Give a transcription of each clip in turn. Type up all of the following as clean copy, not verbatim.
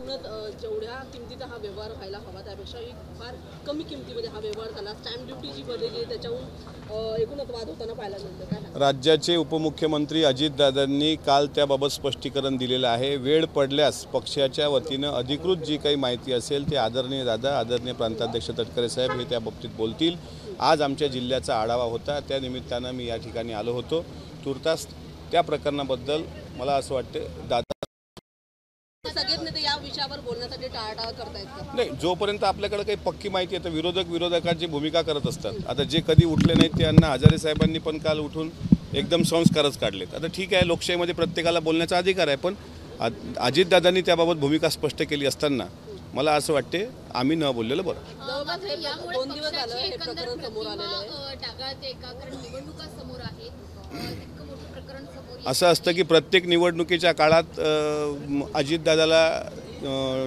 एकूणच जेवढ्या किमतीचा हा व्यवहार व्हायला हवा त्यापेक्षा फार कमी किमतीमध्ये हा व्यवहार झाला. स्टॅम्प ड्युटी जी बदलली त्याच्याहून एकूणच वाद होताना पाहायला मिळतं. काय राज्याचे उपमुख्यमंत्री अजितदादांनी काल त्याबाबत स्पष्टीकरण दिलेलं आहे. वेळ पडल्यास पक्षाच्या वतीनं अधिकृत जी काही माहिती असेल ते आदरणीय दादा, आदरणीय प्रांताध्यक्ष तटकरे साहेब हे त्या बाबतीत बोलतील. आज आमच्या जिल्ह्याचा आढावा होता, त्या निमित्तानं मी या ठिकाणी आलो होतो. तुर्तास त्या प्रकरणाबद्दल मला असं वाटतं दादा सगळेच नेते या विषयावर बोलण्यासाठी टाळाटाळ करतायत का? नाही, जोपर्यंत आपल्याकडे काही पक्की माहिती आहे तर विरोधकांची भूमिका करत असतात. आता जे कधी उठले नाहीत ते अण्णा हजारे साहेबांनी पण काल उठून एकदम संस्कारच काढलेत. आता ठीक आहे, लोकशाहीमध्ये प्रत्येकाला बोलण्याचा अधिकार आहे, पण अजितदादांनी त्याबाबत भूमिका स्पष्ट केली असताना मला असं वाटते आम्ही न बोललेलं बरं. 2 दिवस झालं हे प्रकरण समोर आलेलं आहे. असं असतं की प्रत्येक निवडणुकीच्या काळात अजितदादाला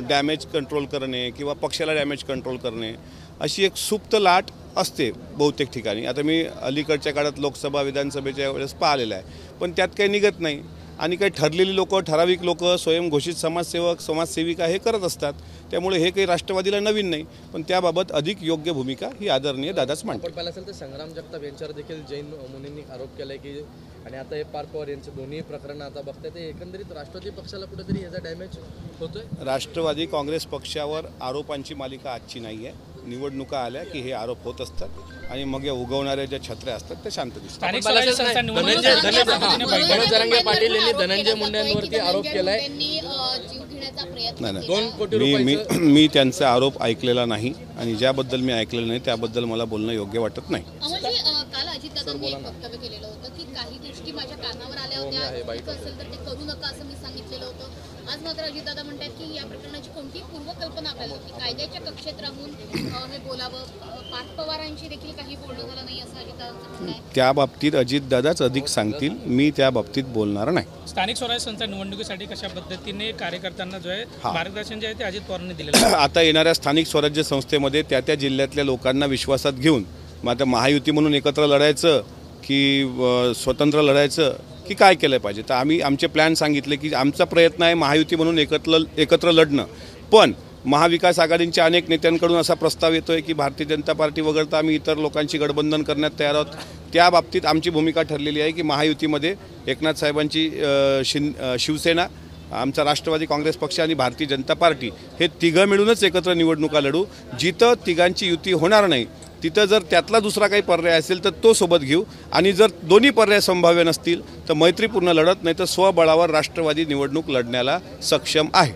डॅमेज कंट्रोल करणे किंवा पक्षाला डॅमेज कंट्रोल करणे अशी एक सुप्त लाट असते बहुतेक ठिकाणी. आता मी अलीकडच्या काळात लोकसभा विधानसभेच्या वेळेस पाहिलेलं आहे, पण त्यात काही निघत नाही. आणि काही ठरलेली लोक, ठराविक लोक, स्वयंघोषित समाजसेवक, समाजसेविका हे करत असतात. त्यामुळे हे काही राष्ट्रवादीला नवीन नाही, पण त्याबाबत अधिक योग्य भूमिका ही आदरणीय दादाच मांडतात. आपण पाहिलं असेल तर संग्राम जगताप यांच्यावर देखील जैन मुनींनी आरोप केलाय की, आणि आता हे पार्थ पवार यांचे दोन्ही प्रकरण आता बघताय ते एकंदरीत राष्ट्रवादी पक्षाला कुठेतरी याचा डॅमेज होतोय. राष्ट्रवादी काँग्रेस पक्षावर आरोपांची मालिका आजची नाही आहे. निवडणुका आल्या की हे आरोप होत असतात आणि मग या उगवणाऱ्या ज्या छत्र्या असतात त्या शांत दिसतात. मनोज जरांगे पाटील यांनी धनंजय मुंडेंवरती आरोप केलाय. नाही, मी त्यांचा आरोप ऐकलेला नाही आणि ज्याबद्दल मी ऐकलेलं नाही त्याबद्दल मला बोलणं योग्य वाटत नाही. काल अजितदादांनी एक वक्तव्य केलेलं होतं की काही गोष्टी माझ्या कानावर आल्या होत्या, असेल तर ते करू नका असं मी सांगितलेलं होतं. आज मात्र अजितदादा म्हणतात की या प्रकरणाची कोणतीही पूर्वकल्पना आपल्याला होती, कायद्याच्या कक्षेत राहून हे बोलावं. पार्थ पवारांशी देखील काही बोलणं झालं नाही असं अजितदादांचं म्हणणं आहे. त्या बाबतीत अजितदादाच अधिक सांगतील, मी त्या बाबतीत बोलणार नाही. स्थानिक स्वराज्य संस्था निवडणुकीसाठी कशा पद्धतीने कार्यकर्त्यांना जो आहे मार्गदर्शन जे आहे ते अजित पवारांनी दिलेलं आता येणाऱ्या स्थानिक स्वराज्य संस्थेमध्ये त्या जिल्ह्यातल्या लोकांना विश्वासात घेऊन मग आता महायुती म्हणून एकत्र लढायचं की स्वतंत्र लढायचं की काय केलं पाहिजे. तर आम्ही आमचे प्लॅन सांगितले की आमचा प्रयत्न आहे महायुती म्हणून एकत्र लढणं. पण महाविकास आघाडींच्या अनेक नेत्यांकडून असा प्रस्ताव येतोय की भारतीय जनता पार्टी वगळता आम्ही इतर लोकांची गठबंधन करण्यात तयार आहोत. त्या बाबतीत आमची भूमिका ठरलेली आहे की महायुतीमध्ये एकनाथ साहेबांची शिवसेना, आमचा राष्ट्रवादी काँग्रेस पक्ष आणि भारतीय जनता पार्टी हे तिघं मिळूनच एकत्र निवडणुका लढू. जिथं तिघांची युती होणार नाही तिथं जर त्यातला दुसरा काही पर्याय असेल तर तो सोबत घेऊ, आणि जर दोन्ही पर्याय संभाव्य नसतील तर मैत्रीपूर्ण लढत, नाही तर स्वबळावर राष्ट्रवादी निवडणूक लढण्याला सक्षम आहे.